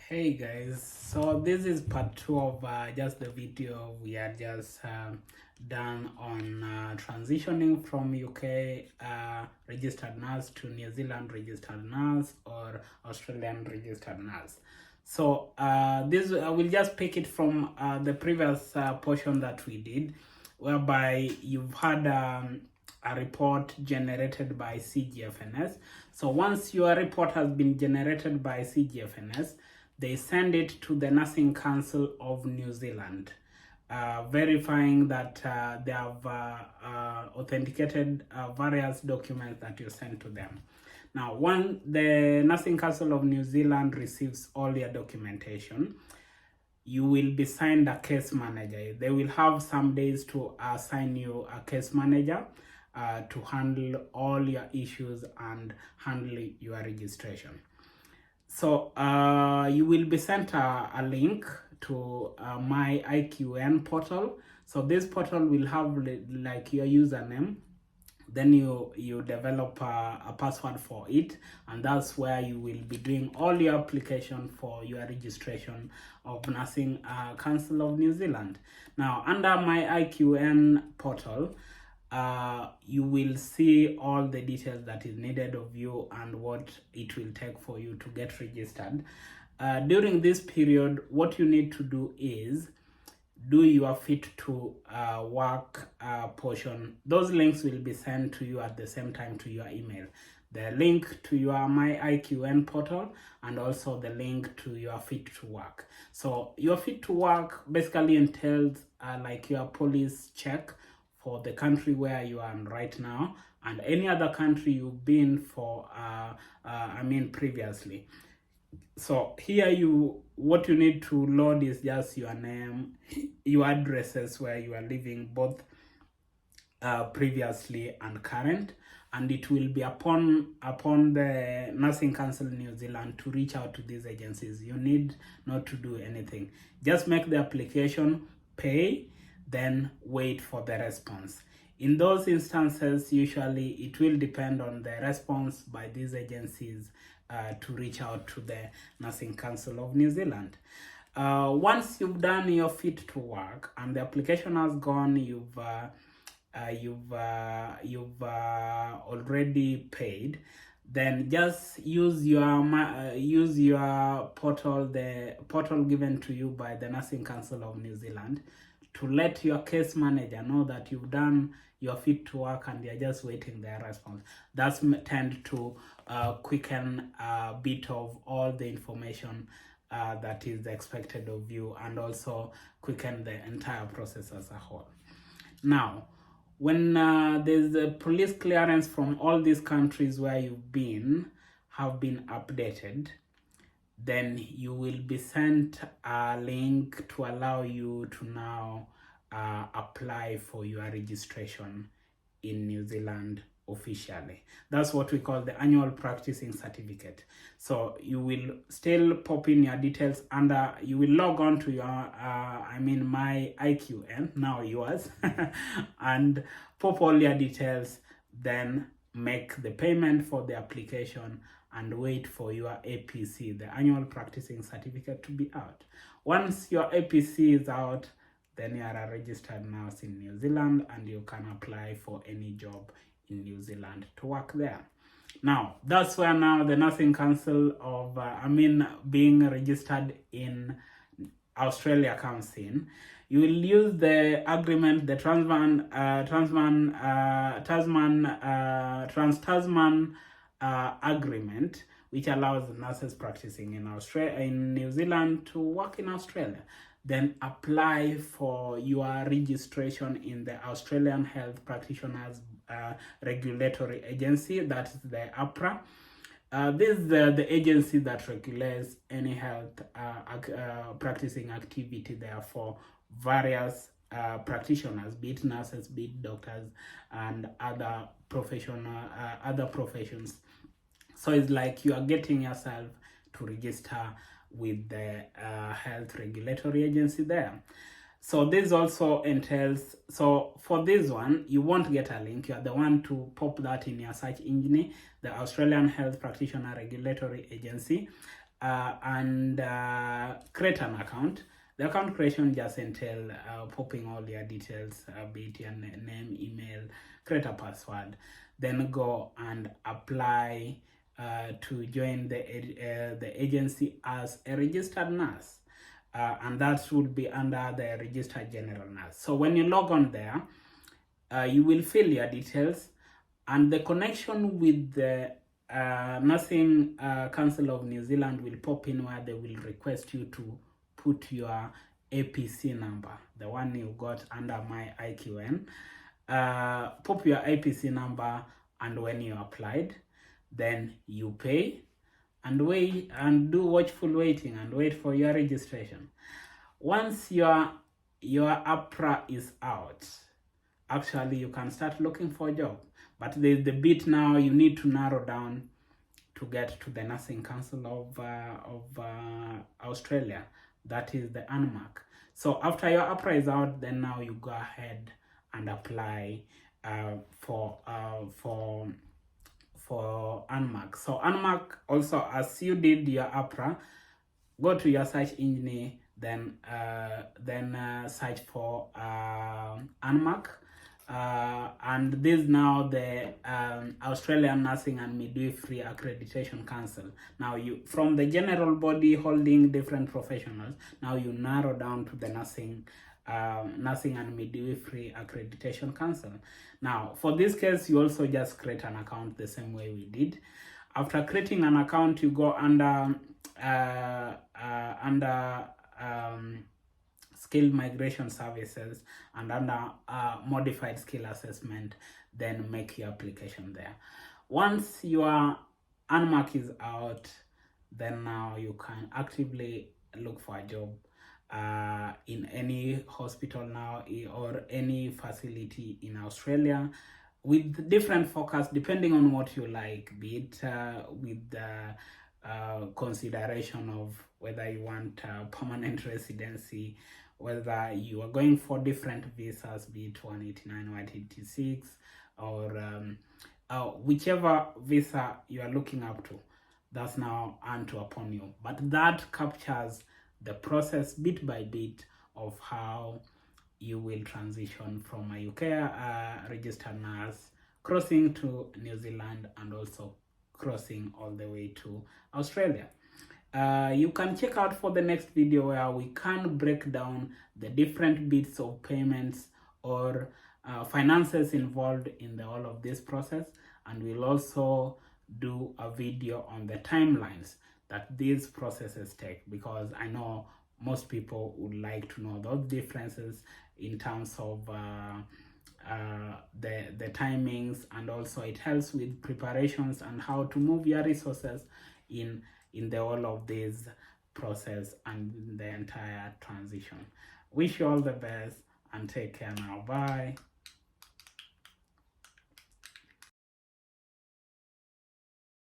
Hey guys, so this is part 2 of just the video we had just done on transitioning from UK registered nurse to New Zealand registered nurse or Australian registered nurse. So this I will just pick it from the previous portion that we did, whereby you've had a report generated by cgfns. So once your report has been generated by cgfns, they send it to the Nursing Council of New Zealand, verifying that they have authenticated various documents that you sent to them. Now, when the Nursing Council of New Zealand receives all your documentation, you will be signed a case manager. They will have some days to assign you a case manager to handle all your issues and handle your registration. So you will be sent a link to my IQN portal. So this portal will have like your username. Then you develop a password for it, and that's where you will be doing all your application for your registration of Nursing Council of New Zealand. Now, under my IQN portal, you will see all the details that is needed of you and what it will take for you to get registered. During this period, what you need to do is do your fit to work portion. Those links will be sent to you at the same time to your email. The link to your My IQN portal and also the link to your fit to work. So your fit to work basically entails like your police check for the country where you are right now and any other country you've been for previously. So here what you need to load is just your name, your addresses where you are living, both previously and current, and it will be upon the Nursing Council New Zealand to reach out to these agencies. You need not to do anything. Just make the application, pay, then wait for the response. In those instances, usually it will depend on the response by these agencies to reach out to the Nursing Council of New Zealand. Once you've done your fit to work and the application has gone, you've already paid, then just use your portal, the portal given to you by the Nursing Council of New Zealand, to let your case manager know that you've done your fit to work and you're just waiting their response. That's tend to quicken a bit of all the information that is expected of you, and also quicken the entire process as a whole. Now, when there's a police clearance from all these countries where you've been have been updated, then you will be sent a link to allow you to now apply for your registration in New Zealand officially. That's what we call the annual practicing certificate. So you will still pop in your details under, you will log on to your My IQN, now yours, and pop all your details, then make the payment for the application and wait for your APC, the annual practicing certificate, to be out. Once your APC is out, then you are a registered nurse in New Zealand and you can apply for any job in New Zealand to work there. Now, that's where now the Nursing Council of, being registered in Australia comes in. You will use the agreement, the Trans-Tasman agreement, which allows nurses practicing in New Zealand to work in Australia. Then apply for your registration in the Australian Health Practitioners Regulatory Agency, that is the APRA. This is the agency that regulates any health practicing activity there for various practitioners, be it nurses, be it doctors, and other professions. So it's like you are getting yourself to register with the health regulatory agency there. So this also entails, so for this one, you won't get a link. You are the one to pop that in your search engine, the Australian Health Practitioner Regulatory Agency. and create an account. The account creation just entails popping all your details, be it your name, email, create a password, then go and apply to join the agency as a registered nurse. And that would be under the registered general nurse. So when you log on there, you will fill your details, and the connection with the Nursing Council of New Zealand will pop in, where they will request you to put your APC number, the one you got under my IQN. Pop your APC number, and when you applied, then you pay and wait and do watchful waiting and wait for your registration. Once your APRA is out, actually you can start looking for a job. But there's the bit now you need to narrow down to get to the Nursing Council of Australia. That is the ANMAC. So after your APRA is out, then now you go ahead and apply for ANMAC. So ANMAC also, as you did your APRA, go to your search engine, then search for ANMAC. And this now the Australian Nursing and Midwifery Accreditation Council. Now you, from the general body holding different professionals, now you narrow down to the Nursing and Midwifery Accreditation Council. Now for this case, you also just create an account the same way we did. After creating an account, you go under Skill Migration Services, and under Modified Skill Assessment, then make your application there. Once your ANMAC is out, then now you can actively look for a job in any hospital now or any facility in Australia, with different focus depending on what you like, be it with the consideration of whether you want permanent residency, whether you are going for different visas, be it 189, 186, or whichever visa you are looking up to, that's now unto upon you. But that captures the process bit by bit of how you will transition from a UK registered nurse, crossing to New Zealand, and also crossing all the way to Australia. You can check out for the next video where we can break down the different bits of payments or finances involved in all of this process, and we'll also do a video on the timelines that these processes take, because I know most people would like to know those differences in terms of the timings, and also it helps with preparations and how to move your resources in the all of this process and the entire transition. Wish you all the best and take care now. Bye.